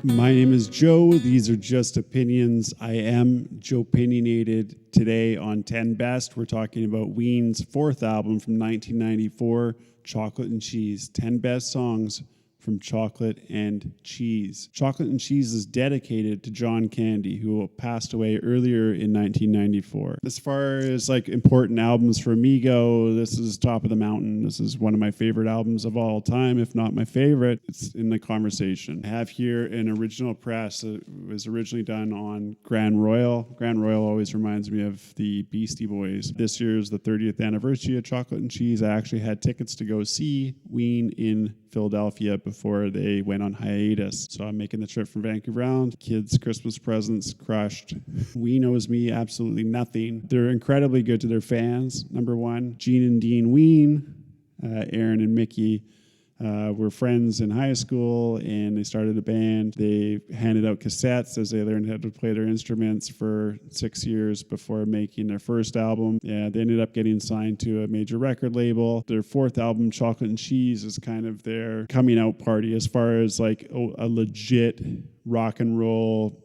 My name is Joe. These are just opinions. I am JOEpinionated. Today on 10 Best, we're talking about Ween's fourth album from 1994, Chocolate and Cheese. 10 best songs from Chocolate and Cheese. Chocolate and Cheese is dedicated to John Candy, who passed away earlier in 1994. As far as like important albums for me go, this is top of the mountain. This is one of my favorite albums of all time, if not my favorite. It's in the conversation. I have here an original press that was originally done on Grand Royal. Grand Royal always reminds me of the Beastie Boys. This year is the 30th anniversary of Chocolate and Cheese. I actually had tickets to go see Ween in Philadelphia before they went on hiatus. So I'm making the trip from Vancouver Island. Kids' Christmas presents crushed. Ween owes me absolutely nothing. They're incredibly good to their fans. Number one, Gene and Dean Ween, Aaron and Mickey, were friends in high school, and they started a band. They handed out cassettes as they learned how to play their instruments for 6 years before making their first album. Yeah, they ended up getting signed to a major record label. Their fourth album, Chocolate and Cheese, is kind of their coming out party as far as like a legit rock and roll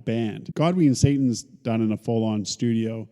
band. Godwin and Satan's done in a full-on studio.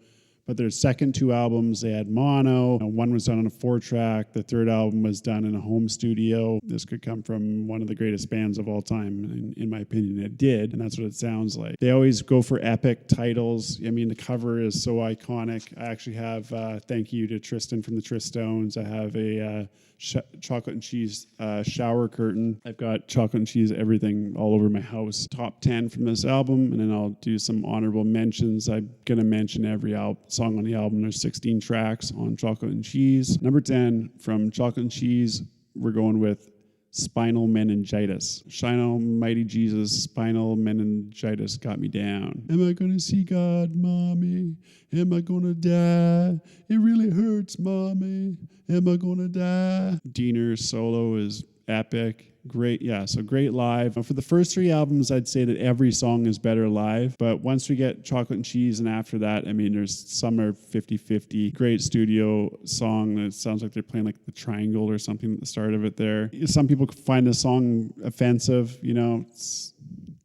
But their second two albums, they had mono. One was done on a 4-track. The third album was done in a home studio. This could come from one of the greatest bands of all time, in my opinion. It did, and that's what it sounds like. They always go for epic titles. I mean, the cover is so iconic. I actually have thank you to Tristan from the Tristones. I have a chocolate and cheese shower curtain. I've got chocolate and cheese everything all over my house. Top 10 from this album, and then I'll do some honorable mentions. I'm going to mention every song on the album. There's 16 tracks on Chocolate and Cheese. Number 10 from Chocolate and Cheese, we're going with Spinal Meningitis. Shine Almighty Jesus, spinal meningitis got me down. Am I gonna see God, mommy? Am I gonna die? It really hurts, mommy. Am I gonna die? Diener's solo is epic. Great, yeah, so great live. For the first three albums, I'd say that every song is better live, but once we get Chocolate and Cheese and after that, I mean, there's some are 50-50. Great studio song that sounds like they're playing like the triangle or something at the start of it there. Some people find the song offensive, it's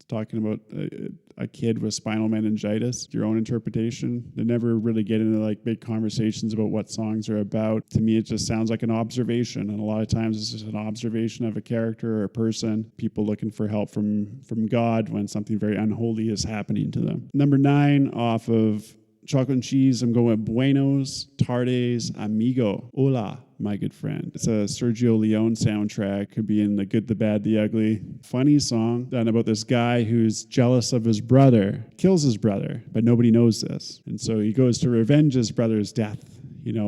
talking about a kid with spinal meningitis. Your own interpretation. They never really get into like big conversations about what songs are about. To me, it just sounds like an observation, and a lot of times it's just an observation of a character or a person. People looking for help from God when something very unholy is happening to them. Number 9 off of Chocolate and Cheese, I'm going with Buenos Tardes Amigo. Hola, my good friend. It's a Sergio Leone soundtrack. Could be in The Good, the Bad, the Ugly. Funny song done about this guy who's jealous of his brother, kills his brother, but nobody knows this. And so he goes to revenge his brother's death,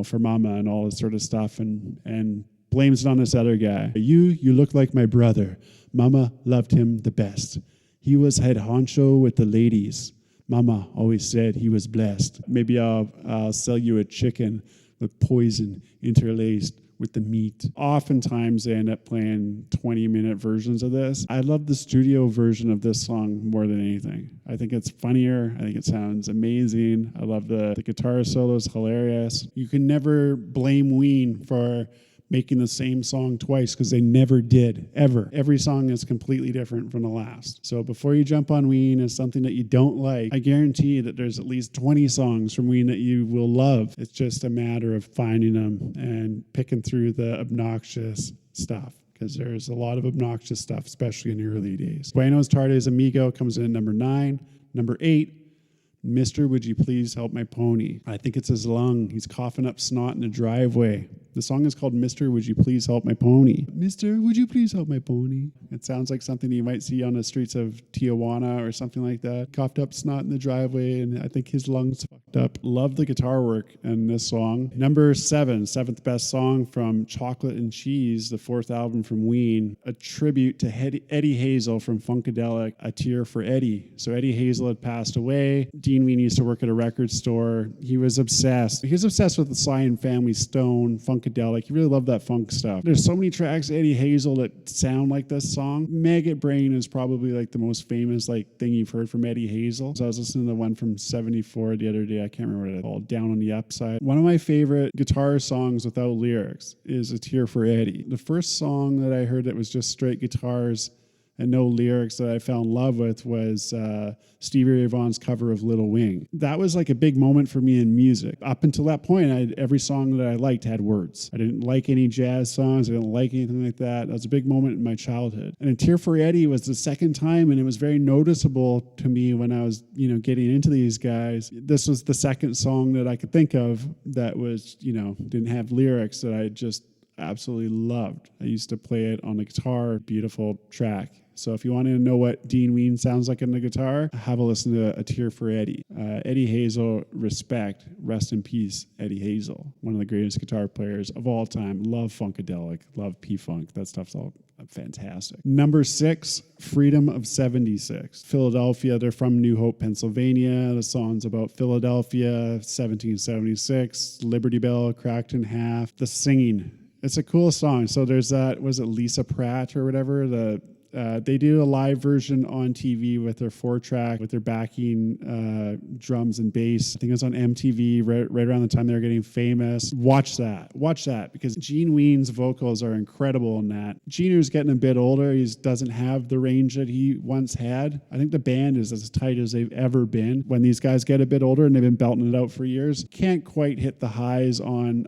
for mama and all this sort of stuff, and blames it on this other guy. You look like my brother. Mama loved him the best. He was head honcho with the ladies. Mama always said he was blessed. Maybe I'll sell you a chicken with poison interlaced with the meat. Oftentimes they end up playing 20-minute versions of this. I love the studio version of this song more than anything. I think it's funnier. I think it sounds amazing. I love the guitar solo is hilarious. You can never blame Ween for making the same song twice, because they never did, ever. Every song is completely different from the last. So before you jump on Ween as something that you don't like, I guarantee that there's at least 20 songs from Ween that you will love. It's just a matter of finding them and picking through the obnoxious stuff, because there's a lot of obnoxious stuff, especially in the early days. Buenos Tardes Amigo comes in at number 9. Number 8, Mr. Would You Please Help My Pony? I think it's his lung. He's coughing up snot in the driveway. The song is called Mr. Would You Please Help My Pony? Mr. Would You Please Help My Pony? It sounds like something you might see on the streets of Tijuana or something like that. Coughed up snot in the driveway, and I think his lungs fucked up. Love the guitar work in this song. Number 7, seventh best song from Chocolate and Cheese, the fourth album from Ween. A tribute to Eddie Hazel from Funkadelic, A Tear for Eddie. So Eddie Hazel had passed away. Dean Ween used to work at a record store. He was obsessed. He was obsessed with the Sly and Family Stone, Funkadelic. He really loved that funk stuff. There's so many tracks, Eddie Hazel, that sound like this song. Maggot Brain is probably like the most famous thing you've heard from Eddie Hazel. So I was listening to the one from 74 the other day. I can't remember what it's called. Down on the Upside. One of my favorite guitar songs without lyrics is A Tear for Eddie. The first song that I heard that was just straight guitars and no lyrics that I fell in love with was Stevie Ray Vaughan's cover of Little Wing. That was like a big moment for me in music. Up until that point, every song that I liked had words. I didn't like any jazz songs. I didn't like anything like that. That was a big moment in my childhood. And Tear for Eddie was the second time, and it was very noticeable to me when I was, getting into these guys. This was the second song that I could think of that was, didn't have lyrics that I just absolutely loved. I used to play it on the guitar. Beautiful track. So if you want to know what Dean Ween sounds like on the guitar, have a listen to A Tear for Eddie. Eddie Hazel, respect. Rest in peace, Eddie Hazel. One of the greatest guitar players of all time. Love Funkadelic. Love P-Funk. That stuff's all fantastic. Number 6, Freedom of 76. Philadelphia. They're from New Hope, Pennsylvania. The song's about Philadelphia, 1776. Liberty Bell cracked in half. The singing. It's a cool song. So there's that, was it Lisa Pratt or whatever? They do a live version on TV with their 4-track, with their backing drums and bass. I think it was on MTV right around the time they were getting famous. Watch that, because Gene Ween's vocals are incredible in that. Gene is getting a bit older. He doesn't have the range that he once had. I think the band is as tight as they've ever been. When these guys get a bit older and they've been belting it out for years, can't quite hit the highs on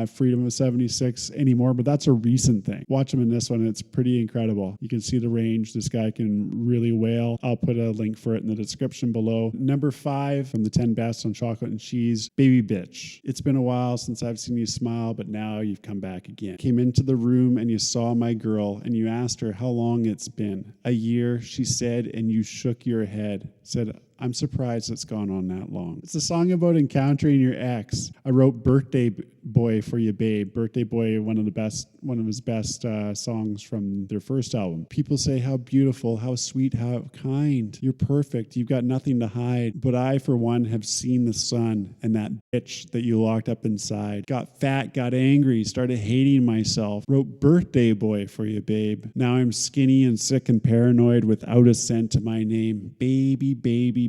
Freedom of 76 anymore, but that's a recent thing. Watch them in this one. It's pretty incredible. You can see the range this guy can really wail. I'll put a link for it in the description below. Number 5 from the 10 best on Chocolate and Cheese, Baby Bitch. It's been a while since I've seen you smile, but now you've come back again. Came into the room and you saw my girl and you asked her how long it's been. A year, she said, and you shook your head. Said, I'm surprised it's gone on that long. It's a song about encountering your ex. I wrote Birthday Boy for you, babe. Birthday Boy, one of his best songs from their first album. People say how beautiful, how sweet, how kind. You're perfect. You've got nothing to hide. But I, for one, have seen the sun and that bitch that you locked up inside. Got fat, got angry, started hating myself. Wrote Birthday Boy for you, babe. Now I'm skinny and sick and paranoid without a cent to my name. Baby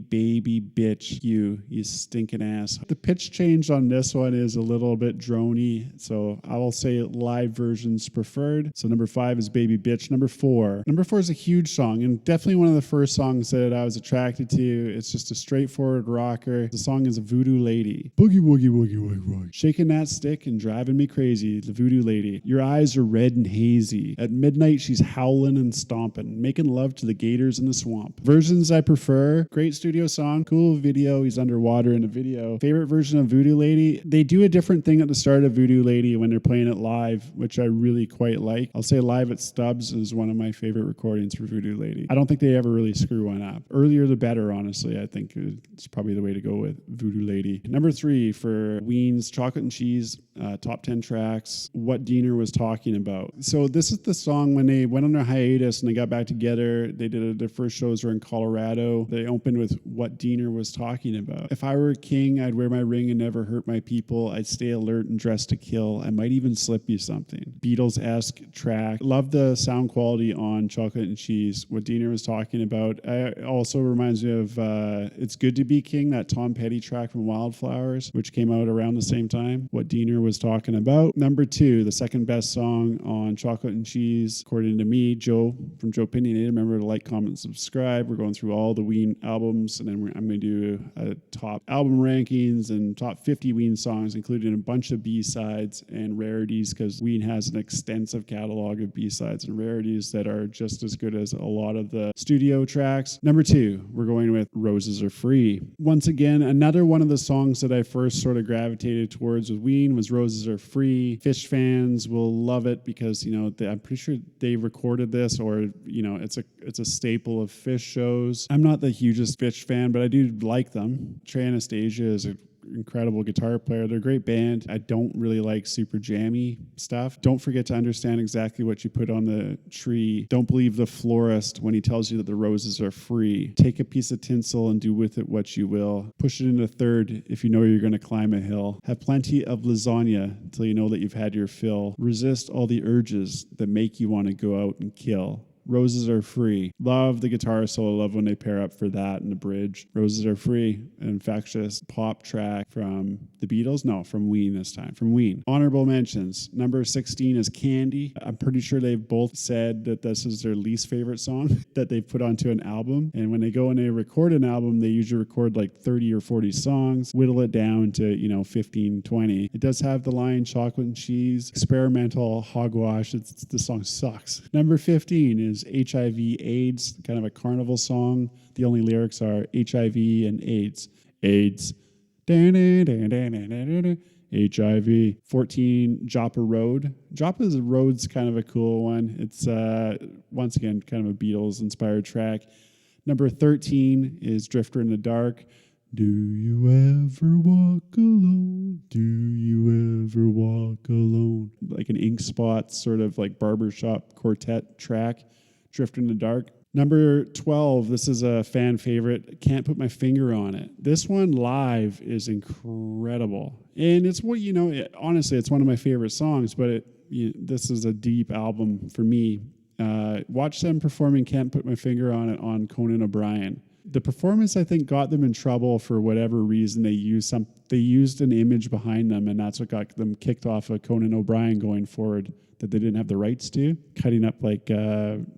bitch, you stinking ass. The pitch change on this one is a little bit droney, so I will say live versions preferred. So number 5 is Baby Bitch. Number 4 is a huge song and definitely one of the first songs that I was attracted to. It's just a straightforward rocker. The song is Voodoo Lady. Boogie woogie woogie woogie woogie. Shaking that stick and driving me crazy. The Voodoo Lady. Your eyes are red and hazy. At midnight she's howling and stomping, making love to the gators in the swamp. Versions I prefer. Great studio song, cool video. He's underwater in the video. Favorite version of Voodoo Lady? They do a different thing at the start of Voodoo Lady when they're playing it live, which I really quite like. I'll say Live at Stubbs is one of my favorite recordings for Voodoo Lady. I don't think they ever really screw one up. Earlier the better, honestly. I think it's probably the way to go with Voodoo Lady. Number 3 for Ween's Chocolate and Cheese, top 10 tracks, What Diener Was Talking About. So this is the song when they went on their hiatus and they got back together. They did their first shows were in Colorado. They opened with What Diener Was Talking About. If I were a king, I'd wear my ring and never hurt my people. I'd stay alert and dressed to kill. I might even slip you something. Beatles-esque track. Love the sound quality on Chocolate and Cheese. What Diener Was Talking About. Also reminds me of It's Good to Be King, that Tom Petty track from Wildflowers, which came out around the same time. What Diener Was Talking About. Number 2, the second best song on Chocolate and Cheese, according to me, Joe from JOEpinionated. Remember to like, comment, subscribe. We're going through all the Ween albums, and then I'm going to do a top album rankings and top 50 Ween songs, including a bunch of B-sides and rarities, because Ween has an extensive catalog of B-sides and rarities that are just as good as a lot of the studio tracks. Number 2, we're going with Roses Are Free. Once again, another one of the songs that I first sort of gravitated towards with Ween was Roses Are Free. Fish fans will love it because, I'm pretty sure they recorded this, or, it's a staple of Fish shows. I'm not the hugest Fish fan, but I do like them. Trey Anastasia is an incredible guitar player. They're a great band. I don't really like super jammy stuff. Don't forget to understand exactly what you put on the tree. Don't believe the florist when he tells you that the roses are free. Take a piece of tinsel and do with it what you will. Push it into third if you know you're going to climb a hill. Have plenty of lasagna until you know that you've had your fill. Resist all the urges that make you want to go out and kill. Roses Are Free. Love the guitar solo. Love when they pair up for that in the bridge. Roses Are Free, an infectious pop track from the Beatles. No, from Ween this time. From Ween. Honorable mentions. Number 16 is Candy. I'm pretty sure they've both said that this is their least favorite song that they've put onto an album. And when they go and they record an album, they usually record like 30 or 40 songs, whittle it down to, 15, 20. It does have the line Chocolate and Cheese, experimental hogwash. The song sucks. Number 15 is HIV AIDS, kind of a carnival song. The only lyrics are HIV and AIDS. AIDS. HIV. 14, Joppa Road. Joppa's Road's kind of a cool one. It's, once again, kind of a Beatles-inspired track. Number 13 is Drifter in the Dark. Do you ever walk alone? Do you ever walk alone? Like an Ink Spots sort of like barbershop quartet track. Drifter in the Dark. Number 12, this is a fan favorite. Can't Put My Finger on It. This one live is incredible. And it's what, honestly, it's one of my favorite songs, but this is a deep album for me. Watch them performing Can't Put My Finger on It on Conan O'Brien. The performance, I think, got them in trouble for whatever reason. They used an image behind them, and that's what got them kicked off of Conan O'Brien going forward, that they didn't have the rights to, cutting up like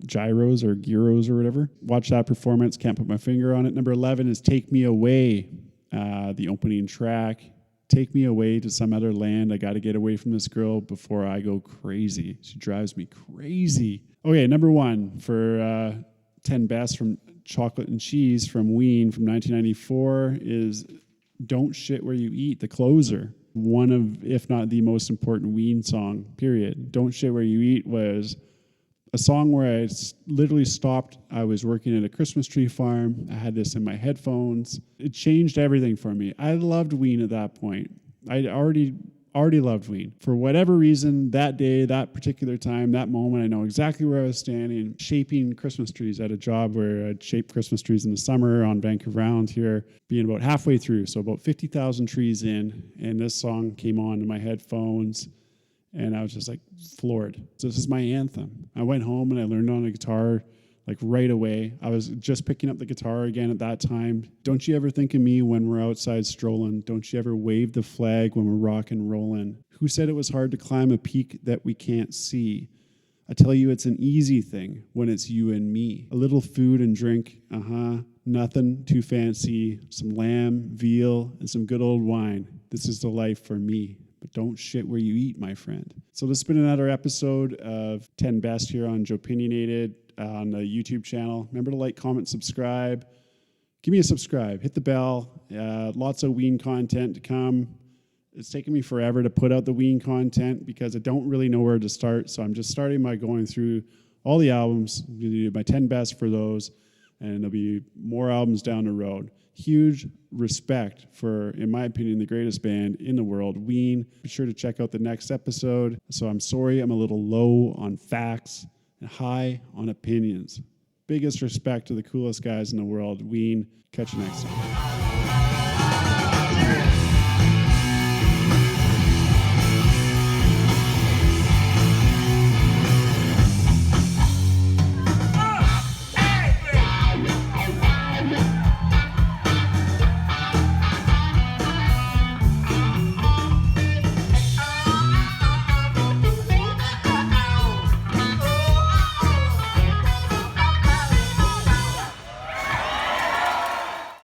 gyros or gyros or whatever. Watch that performance, Can't Put My Finger on It. Number 11 is Take Me Away, the opening track. Take me away to some other land. I got to get away from this girl before I go crazy. She drives me crazy. Okay, number 1 for 10 best from Chocolate and Cheese from Ween from 1994 is Don't Shit Where You Eat, the closer. One of, if not the most important Ween song, period. Don't Shit Where You Eat was a song where I literally stopped. I was working at a Christmas tree farm. I had this in my headphones. It changed everything for me. I loved Ween at that point. I already loved Ween. For whatever reason, that day, that particular time, that moment, I know exactly where I was standing, shaping Christmas trees at a job where I'd shape Christmas trees in the summer on Vancouver Island here, being about halfway through, so about 50,000 trees in, and this song came on in my headphones, and I was just like floored. So this is my anthem. I went home and I learned on a guitar like right away. I was just picking up the guitar again at that time. Don't you ever think of me when we're outside strolling? Don't you ever wave the flag when we're rock and rolling? Who said it was hard to climb a peak that we can't see? I tell you it's an easy thing when it's you and me. A little food and drink, nothing too fancy. Some lamb, veal, and some good old wine. This is the life for me. But don't shit where you eat, my friend. So this has been another episode of 10 Best here on JOEpinionated on the YouTube channel. Remember to like, comment, subscribe. Give me a subscribe. Hit the bell. Lots of Ween content to come. It's taken me forever to put out the Ween content because I don't really know where to start. So I'm just starting by going through all the albums. I'm going to do my 10 best for those. And there'll be more albums down the road. Huge respect for, in my opinion, the greatest band in the world, Ween. Be sure to check out the next episode. So I'm sorry I'm a little low on facts and high on opinions. Biggest respect to the coolest guys in the world, Ween. Catch you next time.